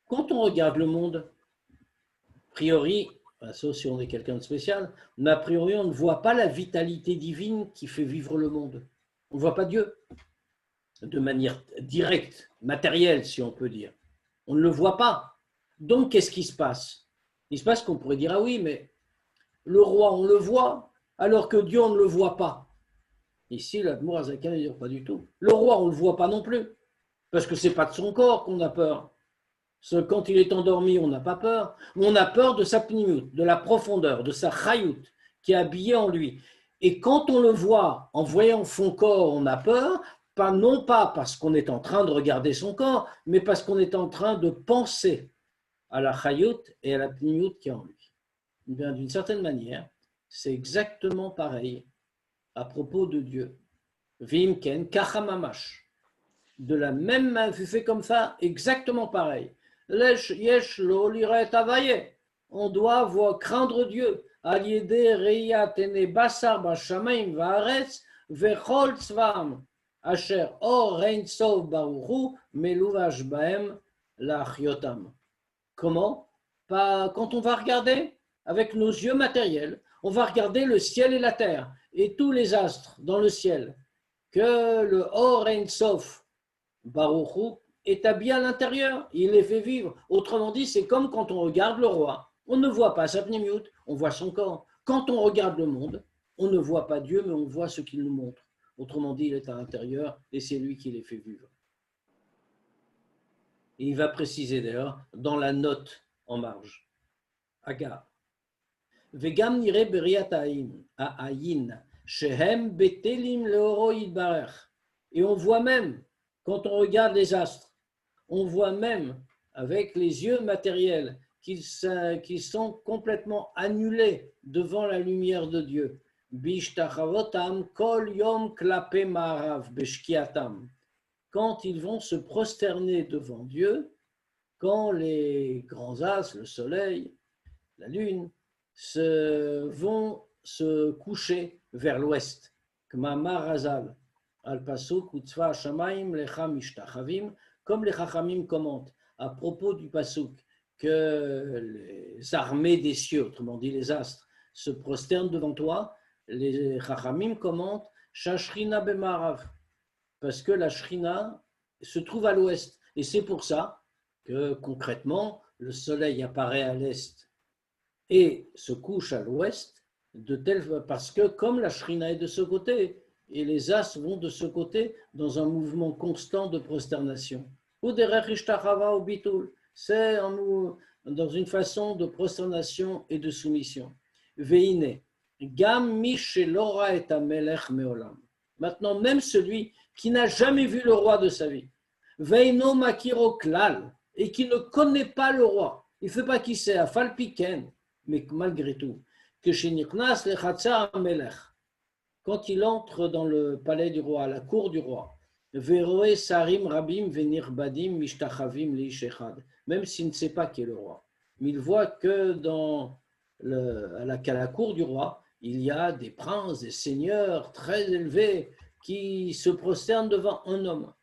Quand on regarde le monde, a priori, sauf si on est quelqu'un de spécial, mais a priori on ne voit pas la vitalité divine qui fait vivre le monde. On ne voit pas Dieu de manière directe, matérielle si on peut dire. On ne le voit pas. Donc qu'est-ce qui se passe? Il se passe qu'on pourrait dire, ah oui, mais le roi on le voit, alors que Dieu on ne le voit pas. Ici, l'Admour Azakan ne dit pas du tout. Le roi, on ne le voit pas non plus, parce que ce n'est pas de son corps qu'on a peur. Quand il est endormi, on n'a pas peur, mais on a peur de sa pnimut, de la profondeur, de sa chayut, qui est habillée en lui. Et quand on le voit, en voyant son corps, on a peur, non pas parce qu'on est en train de regarder son corps, mais parce qu'on est en train de penser à la chayut et à la pnimut qui est en lui. D'une certaine manière, c'est exactement pareil à propos de Dieu. Vimken, kachamamash. De la même main, fait comme ça, exactement pareil. Lesh yesh lo liret avaye. On doit voir craindre Dieu. Aliede reya tene basar bashamaim vaaretz vechol tzvam asher or rein sov baruchu meluvash baem lachyotam. Comment? Pas quand on va regarder avec nos yeux matériels, on va regarder le ciel et la terre et tous les astres dans le ciel, que le Or Ein Sof Baruch Hu établit à l'intérieur, il les fait vivre. Autrement dit, c'est comme quand on regarde le roi, on ne voit pas sa pnimiut, on voit son corps. Quand on regarde le monde, on ne voit pas Dieu, mais on voit ce qu'il nous montre. Autrement dit, il est à l'intérieur et c'est lui qui les fait vivre. Et il va préciser d'ailleurs dans la note en marge. Agar. Vegam nire beriat ha'ayin, shehem betelim leoro yitbarech. Et on voit même, quand on regarde les astres, on voit même avec les yeux matériels qu'ils sont complètement annulés devant la lumière de Dieu. Bishtachavotam kol yom klape ma'arav beshkiatam. Quand ils vont se prosterner devant Dieu, quand les grands astres, le soleil, la lune, vont se coucher vers l'ouest. K'mamar Hazal, al-pasuk utzva hashamayim lecha mishtachavim, comme les Chachamim commentent à propos du pasuk que les armées des cieux, autrement dit les astres, se prosternent devant toi, les Chachamim commentent Shashrina bemarav, parce que la Shrina se trouve à l'ouest. Et c'est pour ça que concrètement, le soleil apparaît à l'est et se couche à l'ouest, parce que comme la Shrina est de ce côté, et les astres vont de ce côté dans un mouvement constant de prosternation. Ou derech ishtachava ou bitul, c'est dans une façon de prosternation et de soumission. Veine, gam mi shelora et amelech meolam. Maintenant, même celui qui n'a jamais vu le roi de sa vie, veino makiro klal, et qui ne connaît pas le roi, il ne fait pas qui c'est, afal piken, mais malgré tout, que chez Niknas le Chatzar Melech, quand il entre dans le palais du roi, à la cour du roi, Veroé Sarim Rabim Venir Badim Mishtachavim Liishechad, même s'il ne sait pas qui est le roi, mais il voit que à la cour du roi, il y a des princes, des seigneurs très élevés qui se prosternent devant un homme.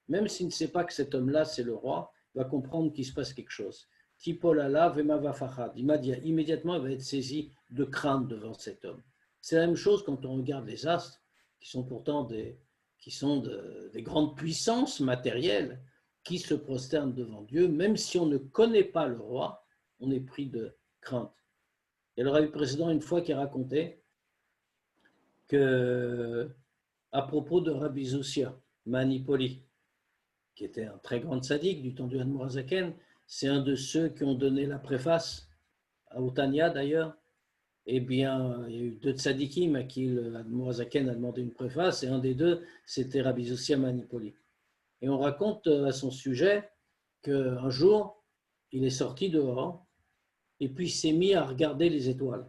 Même s'il ne sait pas que cet homme-là, c'est le roi, il va comprendre qu'il se passe quelque chose. Tipolala vemava fachad. Immédiatement, il va être saisi de crainte devant cet homme. C'est la même chose quand on regarde les astres, qui sont pourtant des grandes puissances matérielles, qui se prosternent devant Dieu, même si on ne connaît pas le roi, on est pris de crainte. Il y a le rabbi précédent une fois qui racontait que, à propos de Rabbi Zossia Manipoli, qui était un très grand tzaddik du temps du Admor HaZaken, c'est un de ceux qui ont donné la préface à Otania d'ailleurs. Eh bien, il y a eu deux tzadikim à qui le Admor HaZaken a demandé une préface, et un des deux, c'était Rabbi Zossia Manipoli. Et on raconte à son sujet qu'un jour, il est sorti dehors, et puis il s'est mis à regarder les étoiles.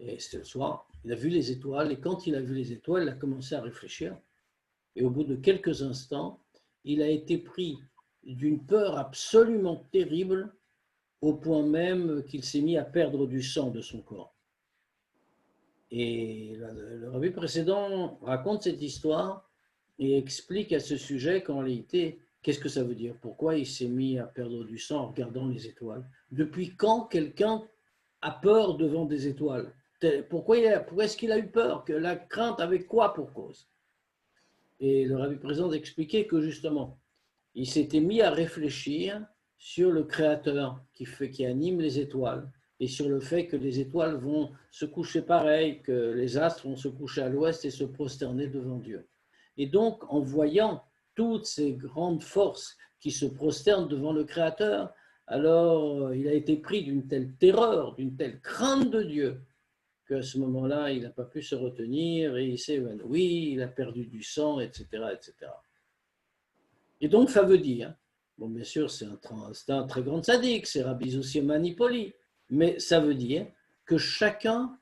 Et c'était le soir, il a vu les étoiles, et quand il a vu les étoiles, il a commencé à réfléchir. Et au bout de quelques instants, il a été pris d'une peur absolument terrible, au point même qu'il s'est mis à perdre du sang de son corps. Et le rabbi précédent raconte cette histoire et explique à ce sujet qu'en réalité, qu'est-ce que ça veut dire? Pourquoi il s'est mis à perdre du sang en regardant les étoiles? Depuis quand quelqu'un a peur devant des étoiles? Pourquoi est-ce qu'il a eu peur? Que la crainte avec quoi pour cause? Et le rabbi précédent expliquait que justement, il s'était mis à réfléchir sur le Créateur qui anime les étoiles et sur le fait que les étoiles vont se coucher pareil, que les astres vont se coucher à l'ouest et se prosterner devant Dieu. Et donc, en voyant toutes ces grandes forces qui se prosternent devant le Créateur, alors il a été pris d'une telle terreur, d'une telle crainte de Dieu, qu'à ce moment-là, il n'a pas pu se retenir et il s'est évanoui, il a perdu du sang, etc., etc. Et donc, ça veut dire, bon, bien sûr, c'est un très grand tzaddik, c'est Rabbi Zossia Manipoli, mais ça veut dire que chacun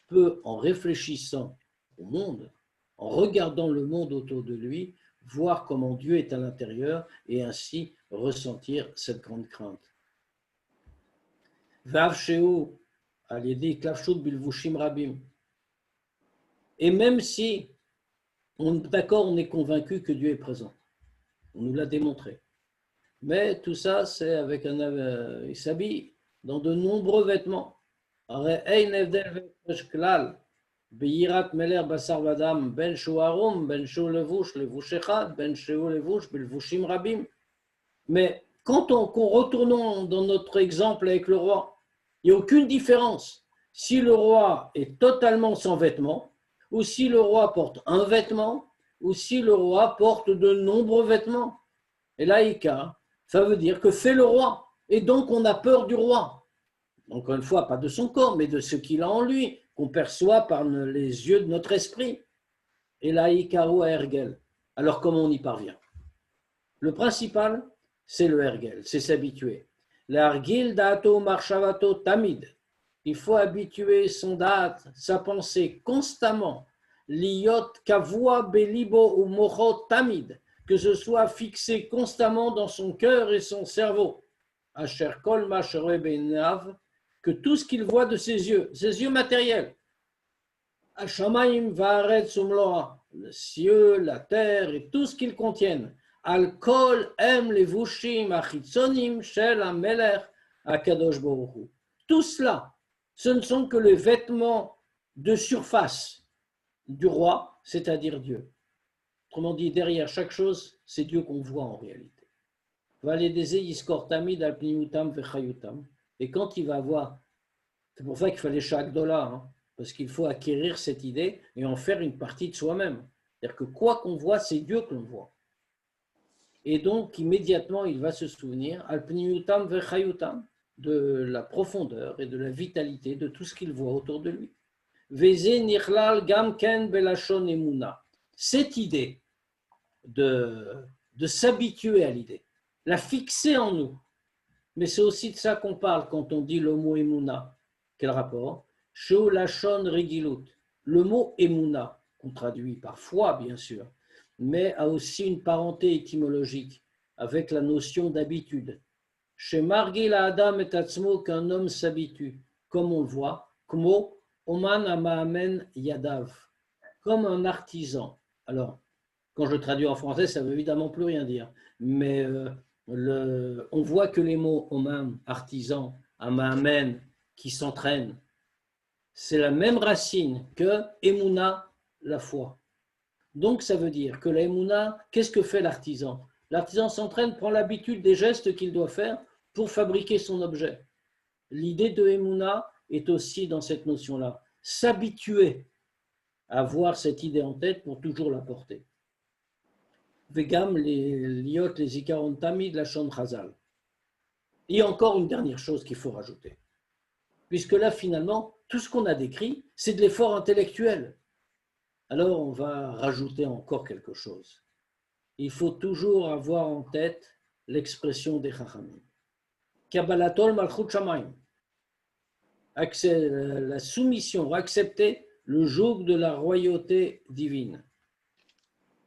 peut, en réfléchissant au monde, en regardant le monde autour de lui, voir comment Dieu est à l'intérieur et ainsi ressentir cette grande crainte. Et même si, d'accord, on est convaincu que Dieu est présent, on nous l'a démontré. Mais tout ça, c'est avec il s'habille dans de nombreux vêtements. Mais quand retournons dans notre exemple avec le roi, il n'y a aucune différence. Si le roi est totalement sans vêtements, ou si le roi porte un vêtement, ou si le roi porte de nombreux vêtements. Et là, ça veut dire que fait le roi. Et donc, on a peur du roi. Encore une fois, pas de son corps, mais de ce qu'il a en lui, qu'on perçoit par les yeux de notre esprit. Et là, Ikaru à Ergel. Alors, comment on y parvient? Le principal, c'est le Ergel, c'est s'habituer. L'Argil dato marshavato tamid. Il faut habituer son date, sa pensée constamment. Liot kavua belibo ou mocho tamid. Que ce soit fixé constamment dans son cœur et son cerveau. asher kol ma sheroeh beinav, que tout ce qu'il voit de ses yeux matériels, Hashamayim va'aretz umloa, le ciel, la terre et tout ce qu'ils contiennent, al kol em levushim achitzonim shel hamelech hakadosh baruch hu. Tout cela, ce ne sont que les vêtements de surface du roi, c'est-à-dire Dieu. Autrement dit, derrière chaque chose, c'est Dieu qu'on voit en réalité. Et quand il va voir, c'est pour ça qu'il fallait chaque dollar, parce qu'il faut acquérir cette idée et en faire une partie de soi-même. C'est-à-dire que quoi qu'on voit, c'est Dieu qu'on voit. Et donc, immédiatement, il va se souvenir de la profondeur et de la vitalité de tout ce qu'il voit autour de lui. Cette idée de s'habituer à l'idée, la fixer en nous, mais c'est aussi de ça qu'on parle quand on dit le mot Emouna. Quel rapport? Sheu lachon regilut. Le mot Emouna, qu'on traduit par foi bien sûr, mais a aussi une parenté étymologique avec la notion d'habitude. Chez Margil Adam et Atzmo, qu'un homme s'habitue, comme on le voit, Kmo Oman Amaamen Yadav, comme un artisan. Alors, quand je traduis en français, ça ne veut évidemment plus rien dire, mais on voit que les mots Oman, artisan, Amaamen, qui s'entraîne, c'est la même racine que Emouna, la foi. Donc, ça veut dire que la Emouna, qu'est-ce que fait l'artisan? L'artisan s'entraîne, prend l'habitude des gestes qu'il doit faire pour fabriquer son objet. L'idée de Emouna est aussi dans cette notion-là. S'habituer à avoir cette idée en tête pour toujours la porter. Vegam, les liot, les ikaron tamid, la shon chazal. Il y a encore une dernière chose qu'il faut rajouter. Puisque là, finalement, tout ce qu'on a décrit, c'est de l'effort intellectuel. Alors, on va rajouter encore quelque chose. Il faut toujours avoir en tête l'expression des Chachamim. Kabbalatol malchut shamayim. La soumission, accepter le joug de la royauté divine.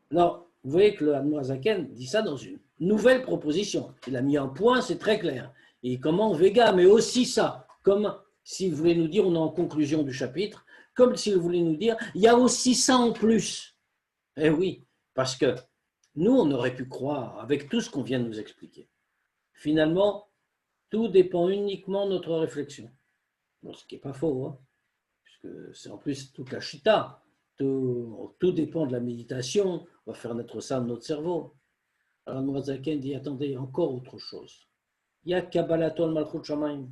Alors, vous voyez que le Admorazaken dit ça dans une nouvelle proposition. Il a mis un point, c'est très clair. Et comment Vega, mais aussi ça, comme s'il voulait nous dire, on est en conclusion du chapitre, comme s'il voulait nous dire, il y a aussi ça en plus. Eh oui, parce que nous, on aurait pu croire, avec tout ce qu'on vient de nous expliquer, finalement, tout dépend uniquement de notre réflexion. Bon, ce qui n'est pas faux, puisque c'est en plus toute la chita. Tout dépend de la méditation, on va faire naître ça dans notre cerveau. Alors, Noazaken dit, attendez, il y a encore autre chose. Il y a Kabbalaton Malchut Shamayim.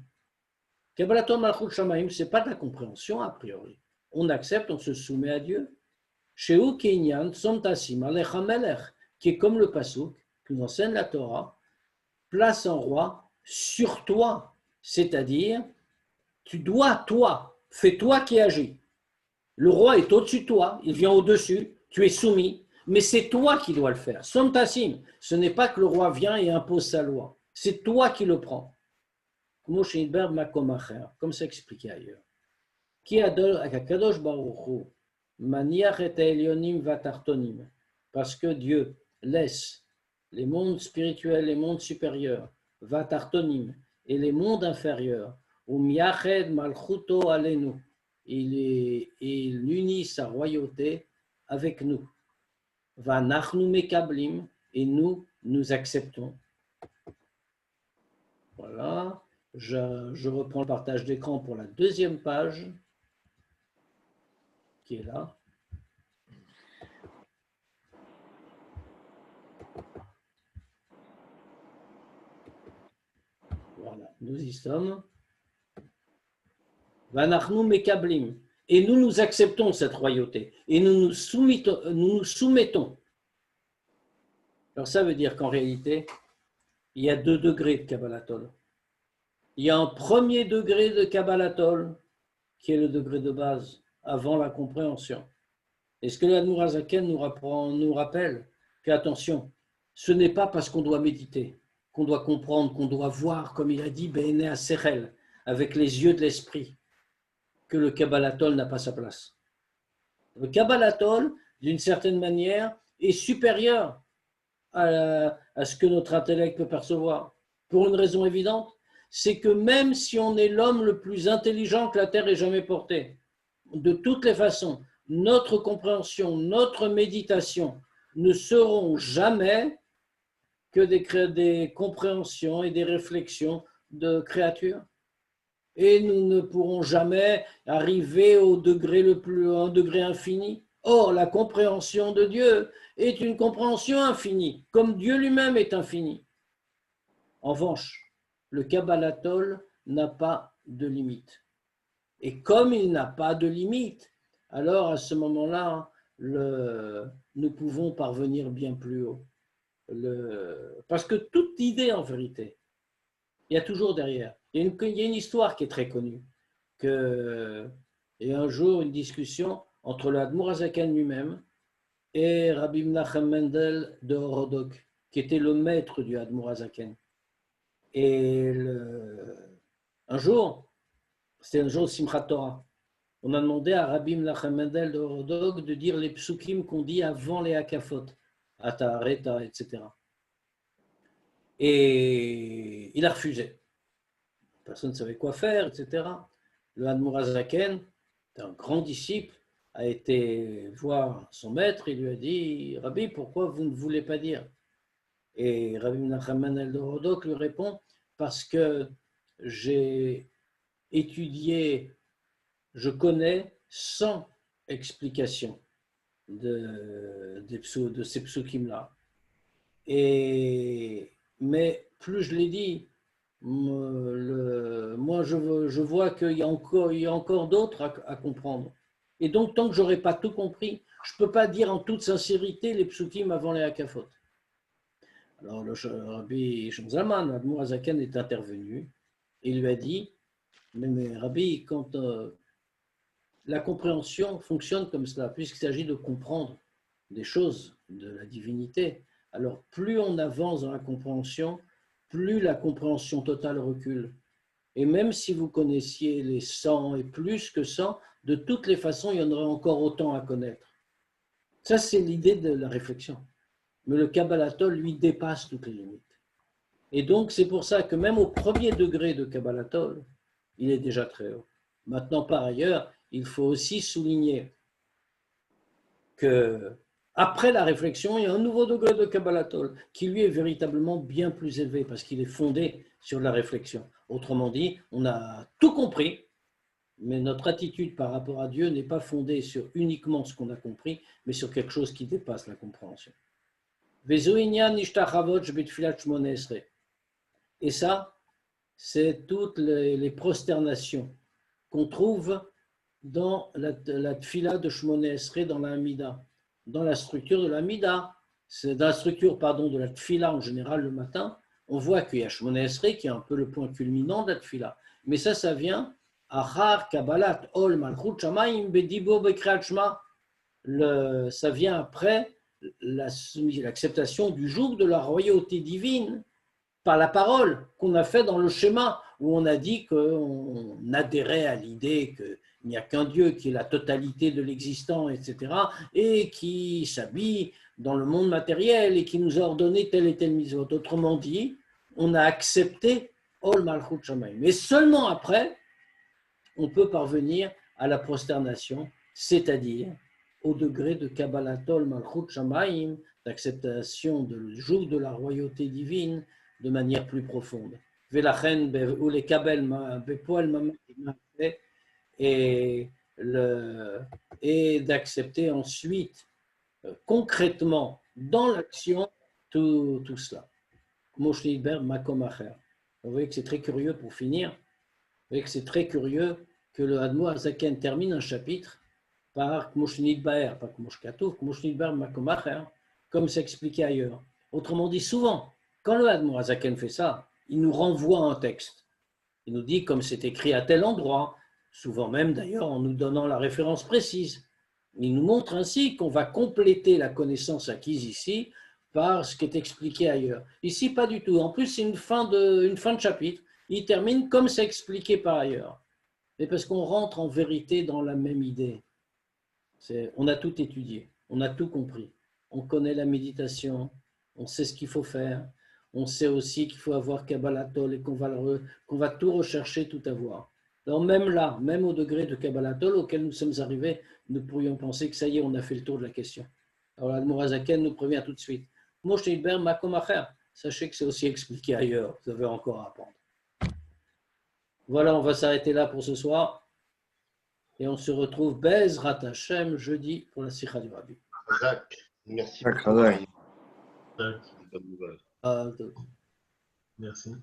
Kabbalaton Malchut Shamayim, ce n'est pas de la compréhension a priori. On accepte, on se soumet à Dieu. Sheu Kenyan Somtasim Alech Hamelech, qui est comme le Pasuk, qui nous enseigne la Torah, place un roi sur toi, c'est-à-dire, tu dois, toi, fais toi qui agis. Le roi est au-dessus de toi, il vient au-dessus, tu es soumis, mais c'est toi qui dois le faire. Somtasim, ce n'est pas que le roi vient et impose sa loi, c'est toi qui le prends. Comme c'est expliqué ailleurs. Parce que Dieu laisse les mondes spirituels, les mondes supérieurs, vatartonim, et les mondes inférieurs, malchuto alenu, il unit sa royauté avec nous. Vanachnu mekablim, et nous acceptons. Voilà, je reprends le partage d'écran pour la deuxième page, qui est là. Voilà, nous y sommes. Vanachnu mekablim. Et nous acceptons cette royauté. Et nous nous soumettons. Alors ça veut dire qu'en réalité, il y a 2 degrés de Kabbalatol. Il y a un premier degré de Kabbalatol, qui est le degré de base, avant la compréhension. Et ce que l'Admorazaken nous rappelle, qu'attention, ce n'est pas parce qu'on doit méditer, qu'on doit comprendre, qu'on doit voir, comme il a dit, Be'ene HaSechel, avec les yeux de l'esprit, que le Kabbalatol n'a pas sa place. Le Kabbalatol, d'une certaine manière, est supérieur à ce que notre intellect peut percevoir. Pour une raison évidente, c'est que même si on est l'homme le plus intelligent que la Terre ait jamais porté, de toutes les façons, notre compréhension, notre méditation ne seront jamais que des compréhensions et des réflexions de créatures. Et nous ne pourrons jamais arriver au degré un degré infini. Or, la compréhension de Dieu est une compréhension infinie, comme Dieu lui-même est infini. En revanche, le Kabbalatol n'a pas de limite. Et comme il n'a pas de limite, alors à ce moment-là, nous pouvons parvenir bien plus haut. Parce que toute idée, en vérité, il y a toujours derrière. Il y a une histoire qui est très connue. Il y a un jour une discussion entre le Admour Hazaken lui-même et Rabbi Menachem Mendel de Horodok, qui était le maître du Admour Hazaken. Et un jour, c'était un jour de Simchat Torah, on a demandé à Rabbi Menachem Mendel de Horodok de dire les psukim qu'on dit avant les hakafot, Ata, Reta, etc. Et il a refusé. Personne ne savait quoi faire, etc. Le Admour Hazaken, un grand disciple, a été voir son maître et lui a dit « Rabbi, pourquoi vous ne voulez pas dire ?» Et Rabbi Menachem Mendel de Horodok lui répond « Parce que j'ai étudié, je connais 100 explications de ces psukim-là. Mais plus je l'ai dit, moi je vois qu'il y a encore d'autres à comprendre. Et donc, tant que je n'aurai pas tout compris, je ne peux pas dire en toute sincérité les psukim avant les hakafot. Alors, le Rabbi Shemzalman, l'Admour Hazaken, est intervenu et lui a dit mais Rabbi, quand la compréhension fonctionne comme cela, puisqu'il s'agit de comprendre des choses de la divinité, alors plus on avance dans la compréhension, plus la compréhension totale recule. Et même si vous connaissiez les 100 et plus que 100, de toutes les façons, il y en aurait encore autant à connaître. Ça, c'est l'idée de la réflexion. Mais le Kabbalatol, lui, dépasse toutes les limites. Et donc, c'est pour ça que même au premier degré de Kabbalatol, il est déjà très haut. Maintenant, par ailleurs, il faut aussi souligner que après la réflexion, il y a un nouveau degré de Kabbalatol qui lui est véritablement bien plus élevé parce qu'il est fondé sur la réflexion. Autrement dit, on a tout compris, mais notre attitude par rapport à Dieu n'est pas fondée sur uniquement ce qu'on a compris, mais sur quelque chose qui dépasse la compréhension. Et ça, c'est toutes les prosternations qu'on trouve dans la tfila de Shmoneh Esrei, dans la Hamida, dans la structure de la Hamida, c'est dans la structure de la tfila en général le matin, on voit qu'il y a Shmoneh Esrei qui est un peu le point culminant de la tfila. Mais ça vient Achar Kabbalat Ol Malchut Shamayim Bedibo Bekriat Shema. Ça vient après l'acceptation du joug de la royauté divine par la parole qu'on a fait dans le schéma où on a dit qu'on adhérait à l'idée qu'il n'y a qu'un Dieu qui est la totalité de l'existant, etc., et qui s'habille dans le monde matériel et qui nous a ordonné telle et telle mitzvot. Autrement dit, on a accepté Ol Malchut Shamayim. Mais seulement après, on peut parvenir à la prosternation, c'est-à-dire au degré de Kabbalatol Malchut Shamayim, d'acceptation du joug de la royauté divine, de manière plus profonde. Et d'accepter ensuite concrètement dans l'action tout cela. Vous voyez que c'est très curieux pour finir. Vous voyez que c'est très curieux que le Admour Hazaken termine un chapitre par Kmoshnid Baer, pas Kmoshkatouf, Kmoshnid Baer Makomacher, comme c'est expliqué ailleurs. Autrement dit, souvent, quand le Admour Hazaken fait ça, il nous renvoie un texte. Il nous dit comme c'est écrit à tel endroit, souvent même d'ailleurs en nous donnant la référence précise. Il nous montre ainsi qu'on va compléter la connaissance acquise ici par ce qui est expliqué ailleurs. Ici, pas du tout. En plus, c'est une fin de chapitre. Il termine comme c'est expliqué par ailleurs. Mais parce qu'on rentre en vérité dans la même idée. On a tout étudié, on a tout compris. On connaît la méditation, on sait ce qu'il faut faire, on sait aussi qu'il faut avoir Kabbalatol et qu'on va tout rechercher, tout avoir. Donc même là, même au degré de Kabbalatol auquel nous sommes arrivés, nous pourrions penser que ça y est, on a fait le tour de la question. Alors l'Admorazaken nous prévient tout de suite. Moshe Idber Makomacher, sachez que c'est aussi expliqué ailleurs, vous avez encore à apprendre. Voilà, on va s'arrêter là pour ce soir. Et on se retrouve Bezrat Hashem jeudi pour la Sikha du Rabbi. Merci. Chak Chazak. Bonne nouvelle. Merci.